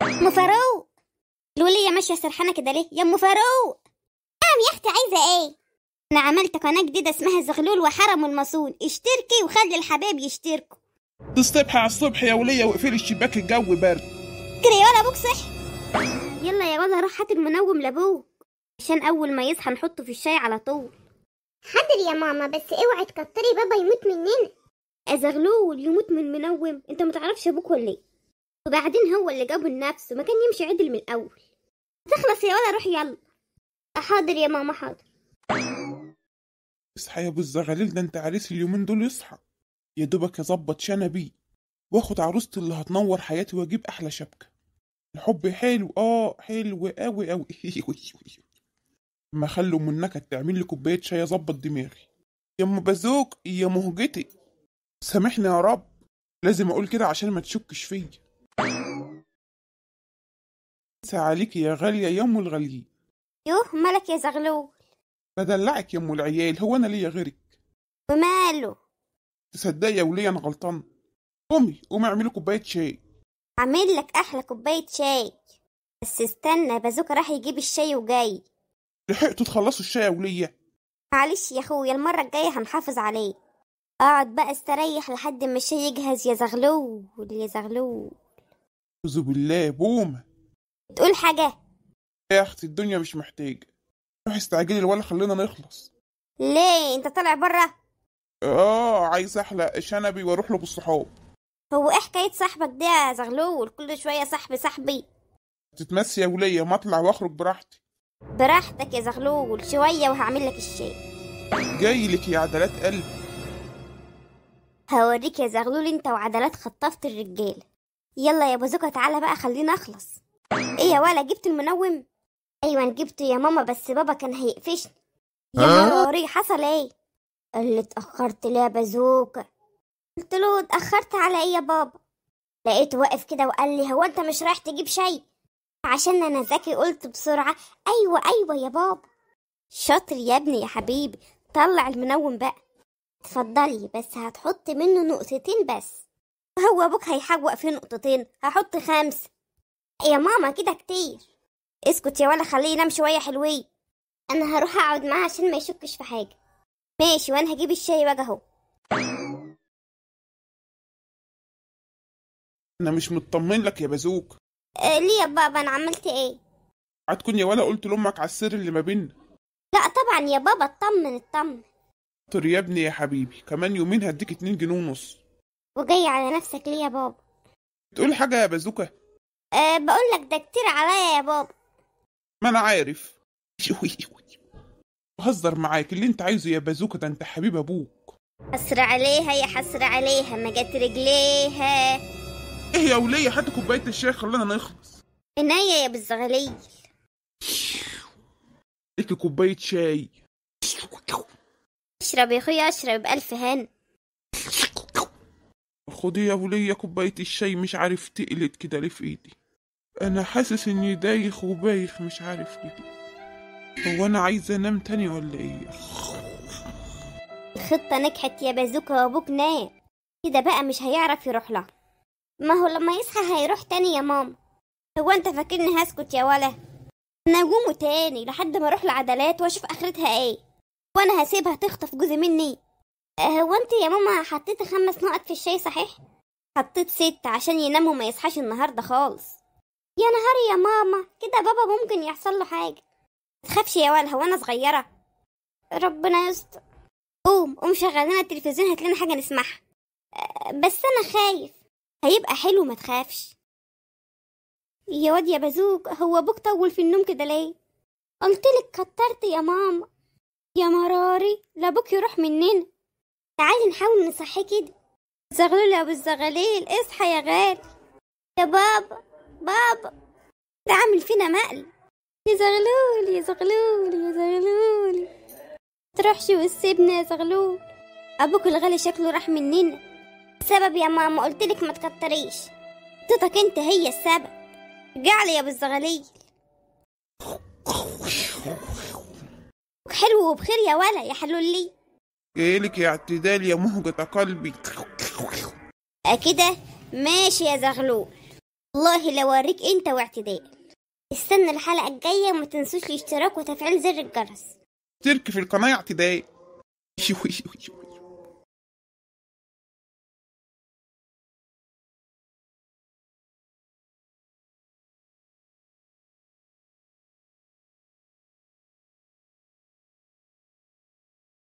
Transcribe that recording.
ام فاروق، الولية ماشية سرحانة كده ليه يا ام فاروق؟ نعم يا اختي، عايزة ايه؟ انا عملت قناة جديدة اسمها زغلول وحرم المصون، اشتركي وخلي الحبايب يشتركوا. الصبح على الصبح يا ولية، واقفلي الشباك الجو برد. كده يا ولا ابوك صح؟ يلا يا ولا روح هات المنوم لابوك عشان اول ما يصحى نحطه في الشاي على طول. حاضر يا ماما، بس اوعي تكتري بابا يموت مننا. زغلول يموت من منوم؟ انت متعرفش ابوك ولا ايه؟ وبعدين هو اللي جابه لنفسه، ما كان يمشي عدل من الاول. تخلص يا ولا، روح يلا. حاضر يا ماما حاضر. اصحى يا ابو الزغاليل، ده انت عريس اليومين دول، اصحى يا دوبك اظبط شنبي واخد عروستي اللي هتنور حياتي واجيب احلى شبكة. الحب حلو، حلو قوي قوي. ما خلوا منك تعمل لي كوباية شاي اظبط دماغي. يا ام بازوك يا مهجتي، سامحني يا رب، لازم اقول كده عشان ما تشكش فيا. عليكي يا غالية يا ام الغاليين. يوه مالك يا زغلول؟ بدلعك يا ام العيال، هو انا ليا غيرك؟ وماله؟ تصدقي يا ولية انا غلطان. قومي اعملي كوباية شاي. عامل لك احلى كوبايه شاي، بس استنى بازوكا راح يجيب الشاي وجاي. لحقتوا تخلصوا الشاي يا ولية؟ معلش يا اخويا، المره الجايه هنحافظ عليه. اقعد بقى استريح لحد ما الشاي يجهز يا زغلول يا زغلول. اعوذ بالله بومة. تقول حاجه؟ يا اختي الدنيا مش محتاجة، روحي استعجلي ولا خلينا نخلص. ليه انت طالع بره؟ عايز احلق شنبي واروح له بالصحاب. هو ايه حكايه صاحبك ده يا زغلول؟ كل شويه صاحبي صاحبي. تتمسي يا ولية، ما اطلع واخرج براحتي. براحتك يا زغلول، شويه وهعمل لك الشاي. جاي لك يا عدلات قلبي. هوريك يا زغلول انت وعدلات خطافة الرجاله. يلا يا بازوكا تعالى بقى خلينا اخلص. ايه يا ولا، جبت المنوم؟ ايوه جبته يا ماما، بس بابا كان هيقفشني. يا مراري، حصل ايه؟ قال لي اتاخرت ليه يا بازوكا؟ قلت له اتاخرت على ايه يا بابا؟ لقيته واقف كده وقال لي هو انت مش رايح تجيب شاي؟ عشان انا ذكي قلت بسرعه ايوه يا بابا. شاطر يا ابني يا حبيبي، طلع المنوم بقى. اتفضلي، بس هتحط منه نقطتين بس. هو ابوك هيحوق في نقطتين؟ هحط 5. يا ماما كده كتير. اسكت يا ولا، خليه ينام شويه حلوين. انا هروح اقعد معاه عشان ما يشكش في حاجه. ماشي، وانا هجيب الشاي بقى اهو. انا مش مطمن لك يا بازوك. ليه يا بابا، انا عملت ايه؟ هتكون يا ولا قلت لامك على السر اللي ما بيننا؟ لا طبعا يا بابا، اطمن. طر يا ابني يا حبيبي، كمان يومين هديك 2 جنيه ونص. وجاي على نفسك ليه يا بابا؟ تقول حاجة يا بازوكا؟ بقول لك ده كتير عليا يا بابا. ما انا عارف. بهزر معاك، اللي انت عايزه يا بازوكا، ده انت حبيب ابوك. حسر عليها يا حسر عليها، ما جت رجليها. ايه يا ولية، هات كوباية الشاي خلينا نخلص. عناية يا بالزغليل. ليكي كوباية شاي. اشرب يا اخويا اشرب بألف هن. خدي يا ولية كوباية الشاي، مش عارف تقلت كده ليه في ايدي. انا حاسس اني دايخ وبايخ، مش عارف ليه. هو انا عايز انام تاني ولا ايه؟ الخطة نجحت يا بازوكا، وابوك نام كده بقى مش هيعرف يروح لها. ما هو لما يصحى هيروح تاني يا ماما. هو انت فاكرني هسكت يا ولا؟ انا اقومه تاني لحد ما اروح لعدلات واشوف اخرتها ايه. وانا هسيبها تخطف جوزي مني؟ هو انت يا ماما حطيت 5 نقط في الشاي صحيح؟ حطيت 6 عشان ينام وما يصحاش النهارده خالص. يا نهاري يا ماما، كده بابا ممكن يحصل له حاجه. تخافش يا ولا، هو انا صغيره؟ ربنا يستر. قوم شغل لنا التلفزيون، هات لنا حاجه نسمعها. بس انا خايف. هيبقى حلو، ما تخافش. يا واد يا بازوك، هو ابوك طول في النوم كده ليه؟ قلتلك كترت يا ماما. يا مراري، لابوك يروح مننا. تعالي نحاول نصحيه كده. زغلول يا ابو الزغليل، اصحى يا غالي. يا بابا ده عامل فينا مقلب. يا زغلول يا زغلول يا زغلول، تروحش وتسيبنا يا زغلول. ابوك الغالي شكله راح مننا. السبب يا ماما، قلتلك ما تكتريش. تيتك انت هي السبب. رجعلي يا ابو الزغليل. حلو وبخير يا ولا يا حلولي. جايلك يا اعتدال يا مهجة قلبي. كده ماشي يا زغلول. والله لو اوريك انت واعتداء. استنى الحلقة الجاية وما تنسوش الاشتراك وتفعيل زر الجرس. اشترك في القناة يا اعتداء.